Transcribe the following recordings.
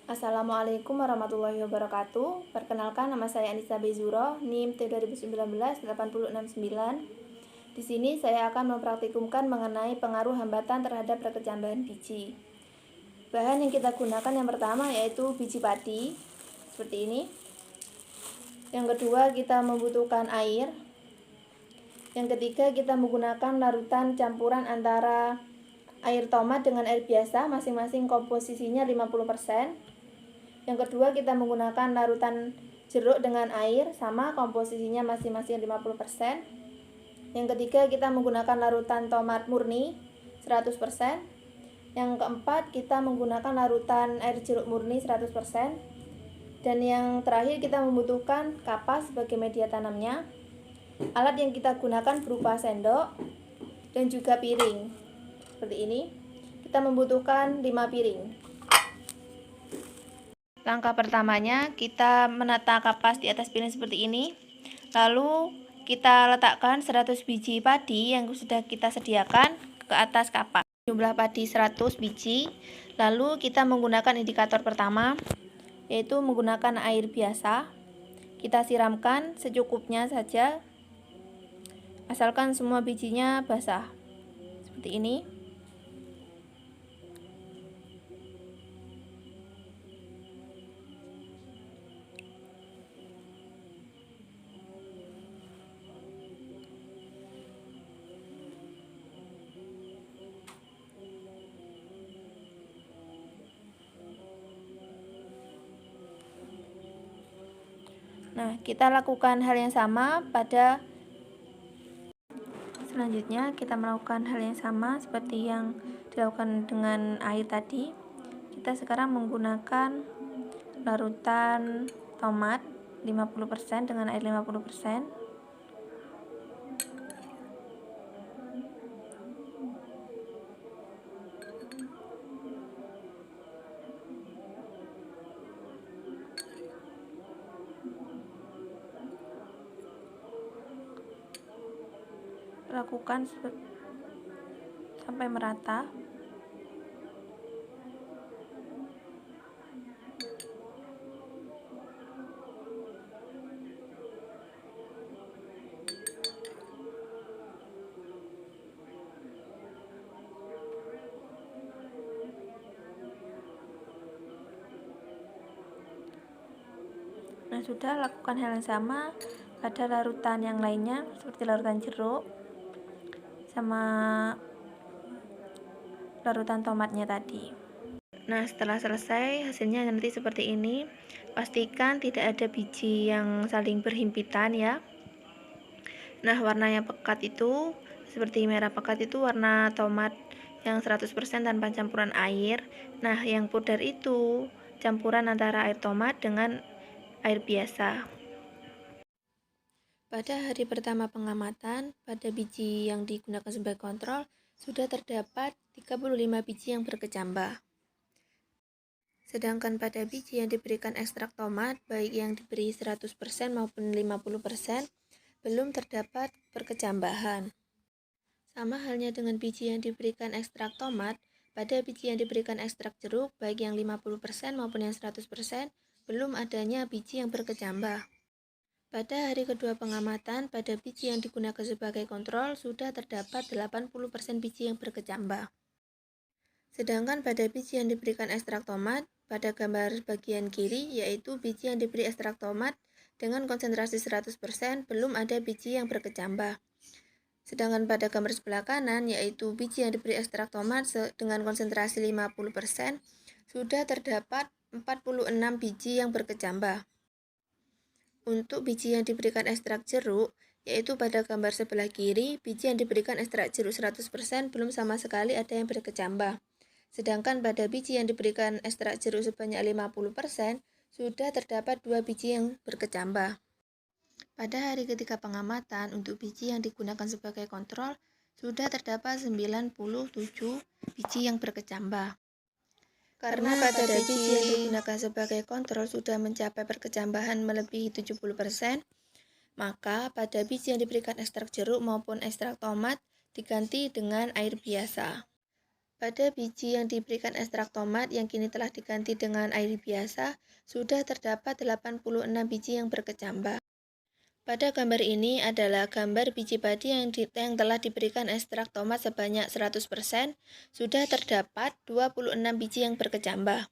Assalamualaikum warahmatullahi wabarakatuh. Perkenalkan, nama saya Anissa Bezuro, NIM T2019-869. Di sini saya akan mempraktikumkan mengenai pengaruh hambatan terhadap perkecambahan biji. Bahan yang kita gunakan yang pertama yaitu biji padi, seperti ini. Yang kedua, kita membutuhkan air. Yang ketiga, kita menggunakan larutan campuran antara air tomat dengan air biasa, masing-masing komposisinya 50%. Yang kedua, kita menggunakan larutan jeruk dengan air, sama komposisinya masing-masing 50%. Yang ketiga, kita menggunakan larutan tomat murni 100%. Yang keempat, kita menggunakan larutan air jeruk murni 100%. Dan yang terakhir, kita membutuhkan kapas sebagai media tanamnya. Alat yang kita gunakan berupa sendok dan juga piring. Seperti ini. Kita membutuhkan 5 piring. Langkah pertamanya, kita menata kapas di atas piring seperti ini. Lalu kita letakkan 100 biji padi yang sudah kita sediakan ke atas kapas. Jumlah padi 100 biji. Lalu kita menggunakan indikator pertama, yaitu menggunakan air biasa. Kita siramkan secukupnya saja, asalkan semua bijinya basah. Seperti ini. Nah, kita lakukan hal yang sama pada selanjutnya. Kita melakukan hal yang sama seperti yang dilakukan dengan air tadi. Kita sekarang menggunakan larutan tomat 50% dengan air 50%. Lakukan sampai merata. Nah, sudah lakukan hal yang sama pada larutan yang lainnya seperti larutan jeruk sama larutan tomatnya tadi. Nah, setelah selesai hasilnya nanti seperti ini. Pastikan tidak ada biji yang saling berhimpitan ya. Nah, warna yang pekat itu seperti merah pekat itu warna tomat yang 100% tanpa campuran air. Nah, yang pudar itu campuran antara air tomat dengan air biasa. Pada hari pertama pengamatan, pada biji yang digunakan sebagai kontrol, sudah terdapat 35 biji yang berkecambah. Sedangkan pada biji yang diberikan ekstrak tomat, baik yang diberi 100% maupun 50%, belum terdapat perkecambahan. Sama halnya dengan biji yang diberikan ekstrak tomat, pada biji yang diberikan ekstrak jeruk, baik yang 50% maupun yang 100%, belum adanya biji yang berkecambah. Pada hari kedua pengamatan, pada biji yang digunakan sebagai kontrol sudah terdapat 80% biji yang berkecambah. Sedangkan pada biji yang diberikan ekstrak tomat, pada gambar bagian kiri, yaitu biji yang diberi ekstrak tomat dengan konsentrasi 100%, belum ada biji yang berkecambah. Sedangkan pada gambar sebelah kanan, yaitu biji yang diberi ekstrak tomat dengan konsentrasi 50%, sudah terdapat 46 biji yang berkecambah. Untuk biji yang diberikan ekstrak jeruk, yaitu pada gambar sebelah kiri, biji yang diberikan ekstrak jeruk 100% belum sama sekali ada yang berkecambah. Sedangkan pada biji yang diberikan ekstrak jeruk sebanyak 50%, sudah terdapat 2 biji yang berkecambah. Pada hari ketiga pengamatan, untuk biji yang digunakan sebagai kontrol, sudah terdapat 97 biji yang berkecambah. Karena pada biji yang digunakan sebagai kontrol sudah mencapai perkecambahan melebihi 70%, maka pada biji yang diberikan ekstrak jeruk maupun ekstrak tomat diganti dengan air biasa. Pada biji yang diberikan ekstrak tomat yang kini telah diganti dengan air biasa, sudah terdapat 86 biji yang berkecambah. Pada gambar ini adalah gambar biji padi yang telah diberikan ekstrak tomat sebanyak 100%, sudah terdapat 26 biji yang berkecambah.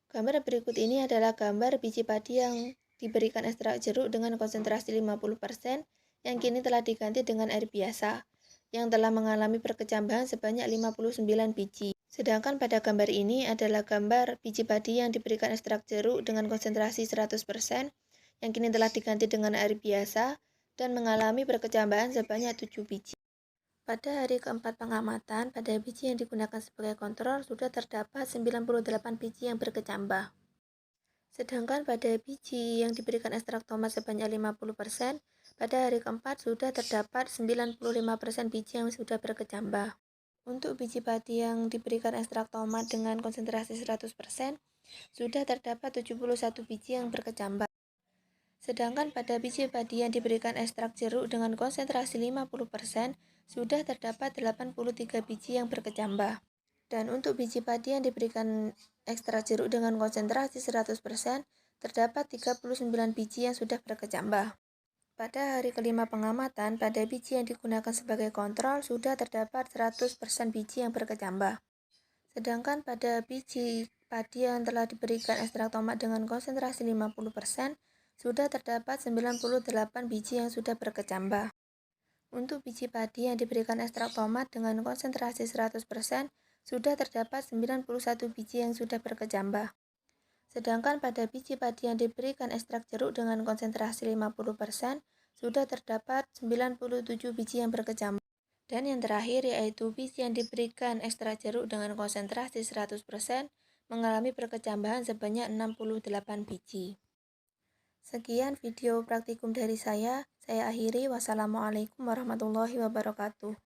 Gambar berikut ini adalah gambar biji padi yang diberikan ekstrak jeruk dengan konsentrasi 50%, yang kini telah diganti dengan air biasa, yang telah mengalami perkecambahan sebanyak 59 biji. Sedangkan pada gambar ini adalah gambar biji padi yang diberikan ekstrak jeruk dengan konsentrasi 100%, yang kini telah diganti dengan air biasa dan mengalami perkecambahan sebanyak 7 biji. Pada hari keempat pengamatan, pada biji yang digunakan sebagai kontrol sudah terdapat 98 biji yang berkecambah. Sedangkan pada biji yang diberikan ekstrak tomat sebanyak 50%, pada hari keempat sudah terdapat 95% biji yang sudah berkecambah. Untuk biji padi yang diberikan ekstrak tomat dengan konsentrasi 100%, sudah terdapat 71 biji yang berkecambah. Sedangkan pada biji padi yang diberikan ekstrak jeruk dengan konsentrasi 50%, sudah terdapat 83 biji yang berkecambah. Dan untuk biji padi yang diberikan ekstrak jeruk dengan konsentrasi 100%, terdapat 39 biji yang sudah berkecambah. Pada hari kelima pengamatan, pada biji yang digunakan sebagai kontrol, sudah terdapat 100% biji yang berkecambah. Sedangkan pada biji padi yang telah diberikan ekstrak tomat dengan konsentrasi 50%, sudah terdapat 98 biji yang sudah berkecambah. Untuk biji padi yang diberikan ekstrak tomat dengan konsentrasi 100%, sudah terdapat 91 biji yang sudah berkecambah. Sedangkan pada biji padi yang diberikan ekstrak jeruk dengan konsentrasi 50%, sudah terdapat 97 biji yang berkecambah. Dan yang terakhir yaitu biji yang diberikan ekstrak jeruk dengan konsentrasi 100%, mengalami perkecambahan sebanyak 68 biji. Sekian video praktikum dari saya akhiri. Wassalamualaikum warahmatullahi wabarakatuh.